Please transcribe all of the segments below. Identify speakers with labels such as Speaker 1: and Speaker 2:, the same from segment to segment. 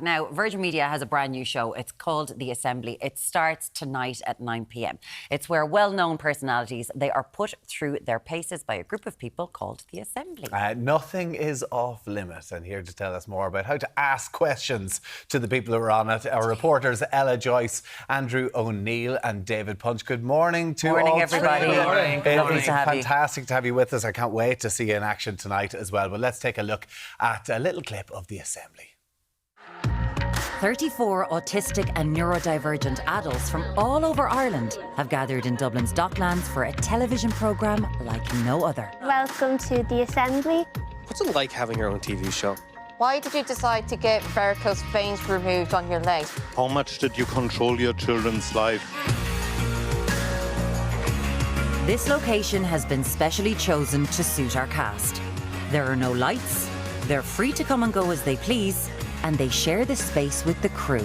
Speaker 1: Now, Virgin Media has a brand new show. It's called The Assembly. It starts tonight at 9 p.m. It's where well-known personalities, they are put through their paces by a group of people called The Assembly.
Speaker 2: Nothing is off limit. And here to tell us more about how to ask questions to the people who are on it, our reporters Ella Joyce, Andrew O'Neill and David Punch. Good morning to
Speaker 1: morning,
Speaker 2: all
Speaker 1: everybody.
Speaker 2: three.
Speaker 1: Good morning. Lovely to have you.
Speaker 2: Fantastic to have you with us. I can't wait to see you in action tonight as well. But let's take a look at a little clip of The Assembly.
Speaker 1: 34 autistic and neurodivergent adults from all over Ireland have gathered in Dublin's Docklands for a television programme like no other.
Speaker 3: Welcome to The Assembly.
Speaker 4: What's it like having your own TV show?
Speaker 5: Why did you decide to get varicose veins removed on your leg?
Speaker 6: How much did you control your children's life?
Speaker 1: This location has been specially chosen to suit our cast. There are no lights, they're free to come and go as they please, and they share the space with the crew.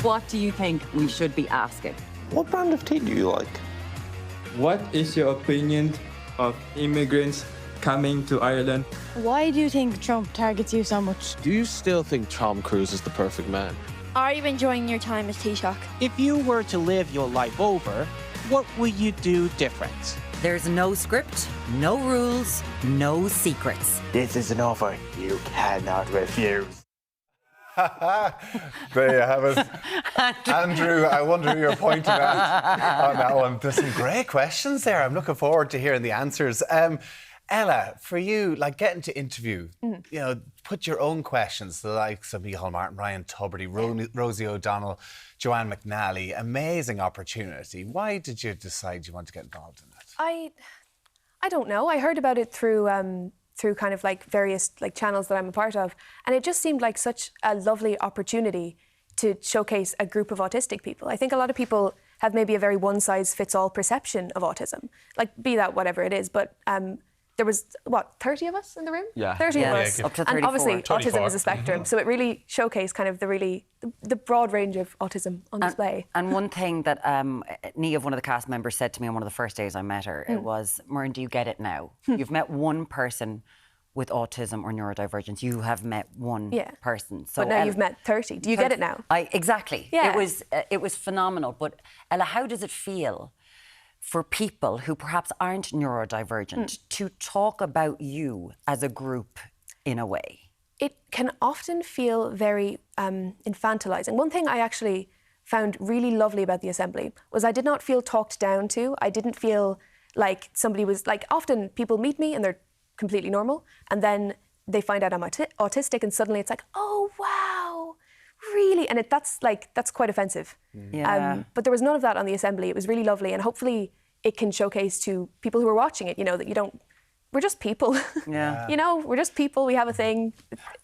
Speaker 1: What do you think we should be asking?
Speaker 4: What brand of tea do you like?
Speaker 7: What is your opinion of immigrants coming to Ireland?
Speaker 8: Why do you think Trump targets you so much?
Speaker 4: Do you still think Tom Cruise is the perfect man?
Speaker 8: Are you enjoying your time as Taoiseach?
Speaker 9: If you were to live your life over, what would you do different?
Speaker 1: There's no script, no rules, no secrets.
Speaker 9: This is an offer you cannot refuse.
Speaker 2: There you have it. Andrew, I wonder who you're pointing at on that one. There's some great questions there. I'm looking forward to hearing the answers. Ella, for you, like getting to interview, you know, put your own questions, the likes of Micheál Martin, Ryan Tubridy, Rosie O'Donnell, Joanne McNally. Amazing opportunity. Why did you decide you want to get involved in it?
Speaker 10: I don't know. I heard about it through kind of like various like channels that I'm a part of, and it just seemed like such a lovely opportunity to showcase a group of autistic people. I think a lot of people have maybe a very one-size-fits-all perception of autism, like be that whatever it is, but there was, 30 of us in the room?
Speaker 4: Yeah.
Speaker 10: 30 of us.
Speaker 1: Up to 34.
Speaker 10: And obviously,
Speaker 4: 24.
Speaker 10: autism is a spectrum, so it really showcased kind of the broad range of autism on display.
Speaker 1: And one thing that Niamh, one of the cast members, said to me on one of the first days I met her, it was, Muireann, do you get it now? You've met one person with autism or neurodivergence. You have met one person. So
Speaker 10: but now you've met 30. Do you get it now?
Speaker 1: Exactly.
Speaker 10: Yeah.
Speaker 1: It was phenomenal. But Ella, how does it feel for people who perhaps aren't neurodivergent to talk about you as a group in a way?
Speaker 10: It can often feel very infantilizing. One thing I actually found really lovely about the Assembly was I did not feel talked down to. I didn't feel like somebody was, like often people meet me and they're completely normal and then they find out I'm autistic and suddenly it's like, oh, wow, really? And that's quite offensive.
Speaker 1: Yeah.
Speaker 10: But there was none of that on the Assembly. It was really lovely, and hopefully it can showcase to people who are watching it, you know, that we're just people.
Speaker 1: Yeah.
Speaker 10: You know, we're just people, we have a thing.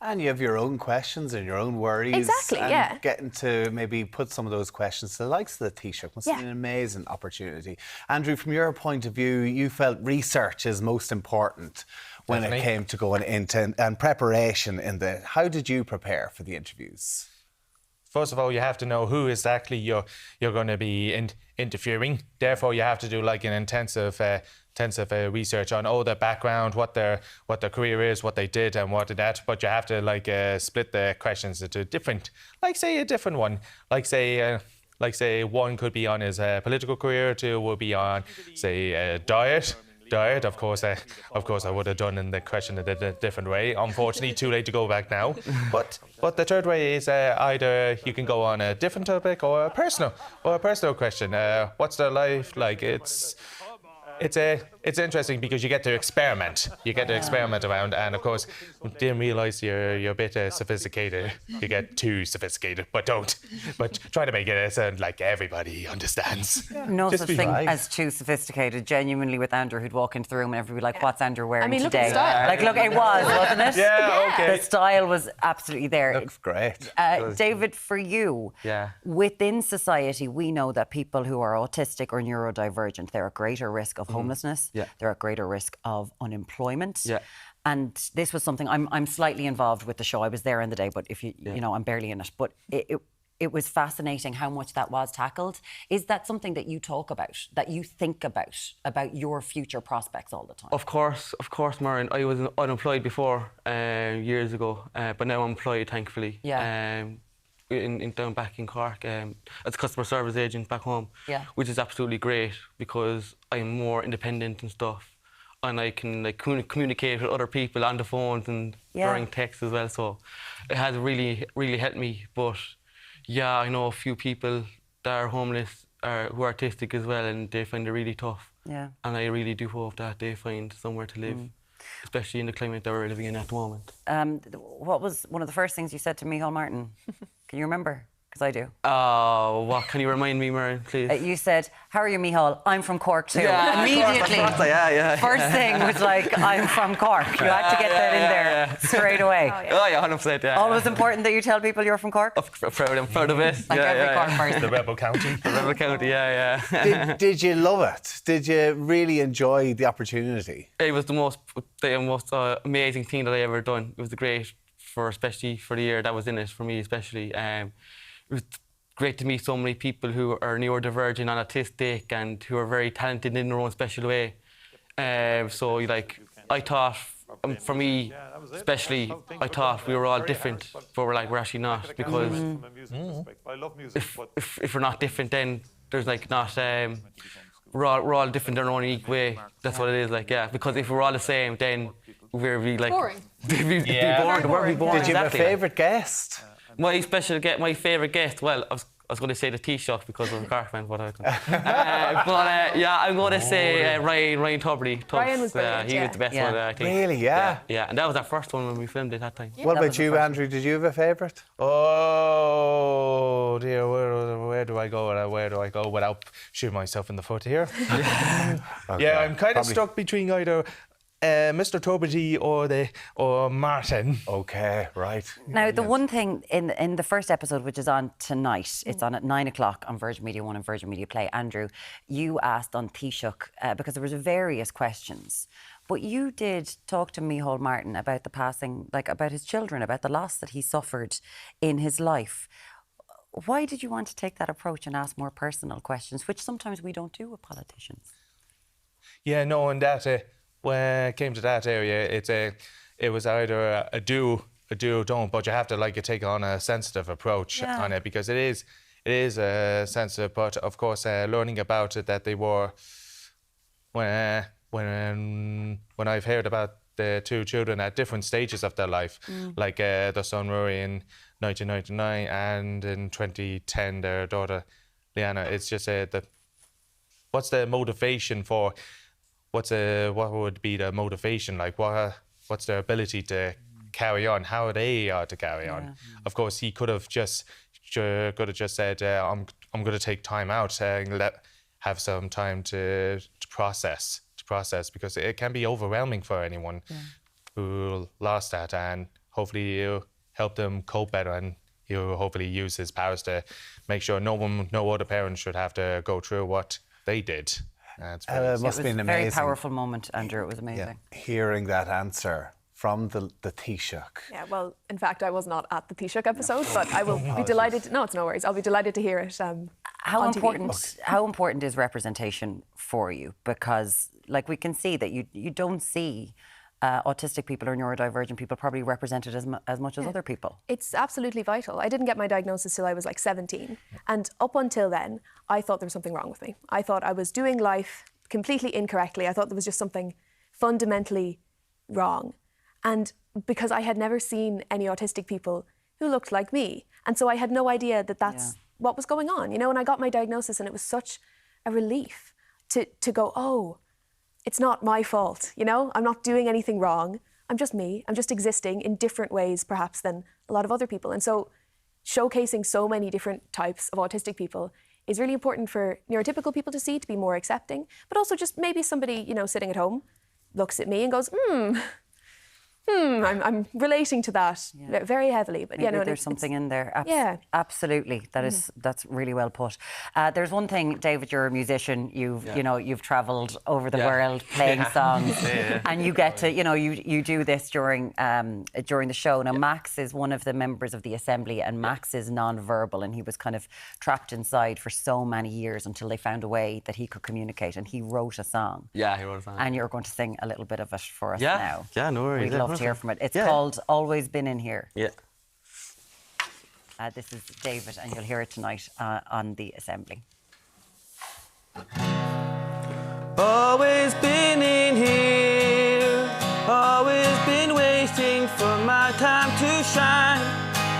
Speaker 2: And you have your own questions and your own worries.
Speaker 10: Exactly,
Speaker 2: and
Speaker 10: yeah.
Speaker 2: getting to maybe put some of those questions to the likes of the Taoiseach must be an amazing opportunity. Andrew, from your point of view, you felt research is most important when it came to going into and preparation in the. How did you prepare for the interviews?
Speaker 11: First of all, you have to know who exactly you're going to be interviewing. Therefore, you have to do like an intensive research on all their background, what their career is, what they did, and what did that. But you have to like split the questions into different, like say a different one, like say one could be on his political career, two would be on say diet. Of course I would have done in the question in a different way. Unfortunately, too late to go back now. But the third way is either you can go on a different topic or a personal question. What's their life like? It's interesting because you get to experiment. You get to experiment around, and of course, didn't realise you're a bit sophisticated. You get too sophisticated, but don't. But try to make it sound like everybody understands.
Speaker 1: No such thing as too sophisticated. Genuinely, with Andrew, who'd walk into the room and everybody would be like, "What's Andrew wearing today?"
Speaker 10: Look at the style.
Speaker 1: Like, look, it was, wasn't it?
Speaker 11: Yeah, okay.
Speaker 1: The style was absolutely there.
Speaker 2: Looks great.
Speaker 1: David, for you, within society, we know that people who are autistic or neurodivergent, they're at greater risk of homelessness. They're at greater risk of unemployment. And this was something I'm slightly involved with the show. I was there in the day, but if you know, I'm barely in it. But it was fascinating how much that was tackled. Is that something that you talk about, that you think about your future prospects all the time?
Speaker 12: Of course, Maureen. I was unemployed before, years ago, but now I'm employed, thankfully.
Speaker 1: Yeah.
Speaker 12: Down back in Cork, as a customer service agent back home,
Speaker 1: yeah.
Speaker 12: which is absolutely great because I'm more independent and stuff, and I can like communicate with other people on the phones and during text as well. So it has really helped me. But yeah, I know a few people that are homeless who are autistic as well, and they find it really tough.
Speaker 1: Yeah.
Speaker 12: And I really do hope that they find somewhere to live. Especially in the climate that we're living in at the moment.
Speaker 1: What was one of the first things you said to Micheál Martin? Can you remember? Because I do.
Speaker 12: What can you remind me, Mary, please?
Speaker 1: You said, "How are you, Micheál? I'm from Cork too."
Speaker 12: Yeah,
Speaker 1: immediately. First thing was like, "I'm from Cork." You had to get that in there straight away.
Speaker 12: Oh yeah, 100%. Yeah.
Speaker 1: Always important that you tell people you're from Cork.
Speaker 12: I'm proud of it.
Speaker 1: Like every Cork person.
Speaker 11: The Rebel County.
Speaker 12: The Rebel County. Yeah.
Speaker 2: Did you love it? Did you really enjoy the opportunity?
Speaker 12: It was the most amazing thing that I ever done. It was great especially for the year that was in it for me, especially. It was great to meet so many people who are neurodivergent and autistic and who are very talented in their own special way. So, like, I thought, for me, especially, I thought we were all different, but we're actually not, because if we're not different, then there's like not. We're all different in our own unique way. That's what it is, like, yeah. Because if we're all the same, then we'd be like
Speaker 5: boring.
Speaker 12: We'd be boring.
Speaker 2: Did you have a favourite guest?
Speaker 12: My favourite guest. Well, I was going to say the Taoiseach because I'm a Cork fan, but yeah, I'm going to say Ryan Tubridy.
Speaker 10: Ryan was brilliant,
Speaker 12: he was the best one, I think.
Speaker 2: Really, yeah.
Speaker 12: Yeah, and that was our first one when we filmed it that time.
Speaker 2: What about you, Andrew? Did you have a favourite?
Speaker 11: Oh dear, where do I go without shooting myself in the foot here?
Speaker 2: Okay.
Speaker 11: Yeah, I'm kind of stuck between either Mr. Tubridy or Martin.
Speaker 2: Okay, right.
Speaker 1: Now, the one thing in the first episode, which is on tonight, it's on at 9:00 on Virgin Media 1 and Virgin Media Play. Andrew, you asked on Taoiseach, because there was various questions, but you did talk to Micheál Martin about the passing, like about his children, about the loss that he suffered in his life. Why did you want to take that approach and ask more personal questions, which sometimes we don't do with politicians?
Speaker 11: Yeah, no, and that when it came to that area, it was either a do or don't, but you have to take on a sensitive approach on it, because it is sensitive. But of course, learning about it, that they were when I've heard about the two children at different stages of their life, like their son Rory in 1999 and in 2010 their daughter Leanna. It's just what's the motivation for? What would be the motivation? Like, what's their ability to carry on? How are they to carry on? Of course, he could have just said, "I'm going to take time out and have some time to process, because it can be overwhelming for anyone who lost that, and hopefully you help them cope better, and he'll hopefully use his powers to make sure no other parent should have to go through what they did."
Speaker 2: It must have been amazing.
Speaker 1: It was a very powerful moment, Andrew. It was amazing.
Speaker 2: Yeah. Hearing that answer from the Taoiseach.
Speaker 10: Yeah, well, in fact, I was not at the Taoiseach episode, but I will be delighted. No, it's no worries. I'll be delighted to hear it.
Speaker 1: How important is representation for you? Because, like, we can see that you don't see autistic people or neurodivergent people probably represented as much as other people.
Speaker 10: It's absolutely vital. I didn't get my diagnosis till I was like 17. And up until then, I thought there was something wrong with me. I thought I was doing life completely incorrectly. I thought there was just something fundamentally wrong. And because I had never seen any autistic people who looked like me. And so I had no idea that that's what was going on. You know, and I got my diagnosis and it was such a relief to go, oh, it's not my fault, you know? I'm not doing anything wrong. I'm just me. I'm just existing in different ways, perhaps, than a lot of other people. And so showcasing so many different types of autistic people is really important for neurotypical people to see, to be more accepting. But also just maybe somebody, you know, sitting at home looks at me and goes, I'm relating to that very heavily. But
Speaker 1: Maybe there's something in there. Absolutely. That's really well put. There's one thing, David, you're a musician. You've travelled over the world playing songs, and you get to you do this during the show. Now Max is one of the members of the Assembly, and Max is non-verbal, and he was kind of trapped inside for so many years until they found a way that he could communicate, and he wrote a song.
Speaker 12: Yeah, he wrote a song.
Speaker 1: And you're going to sing a little bit of it for us now.
Speaker 12: Yeah, no worries.
Speaker 1: We'd love to hear from it. It's called Always Been In Here.
Speaker 12: Yeah.
Speaker 1: This is David, and you'll hear it tonight on the Assembly.
Speaker 13: Always been in here, always been waiting for my time to shine,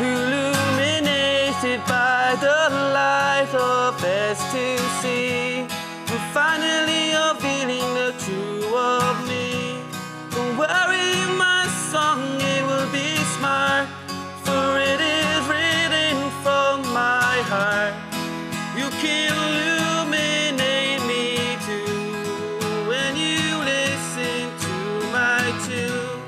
Speaker 13: illuminated by the light of ecstasy, and finally you're feeling the true of me. Don't worry, my song, it will be smart, for it is written from my heart. You can illuminate me too when you listen to my tune.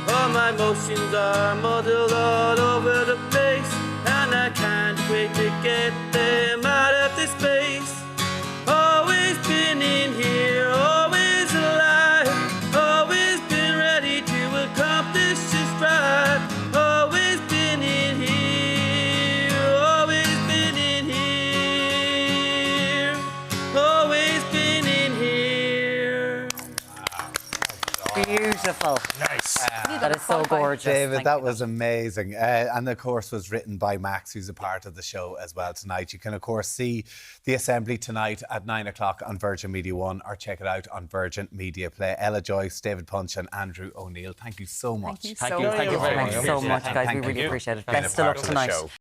Speaker 13: All my emotions are muddled all over the place, and I can't wait to get them out of this place. Always been in here, always alive, always been ready to accomplish this drive. Always been in here, always been in here, always been in here.
Speaker 1: Beautiful.
Speaker 2: Nice.
Speaker 1: That is so gorgeous.
Speaker 2: David, that was amazing. And of course was written by Max, who's a part of the show as well tonight. You can of course see the Assembly tonight at 9 o'clock on Virgin Media 1, or check it out on Virgin Media Play. Ella Joyce, David Punch and Andrew O'Neill, thank you so much.
Speaker 1: Thank you very much. Thank you so much, guys. We really appreciate it. Best of luck tonight.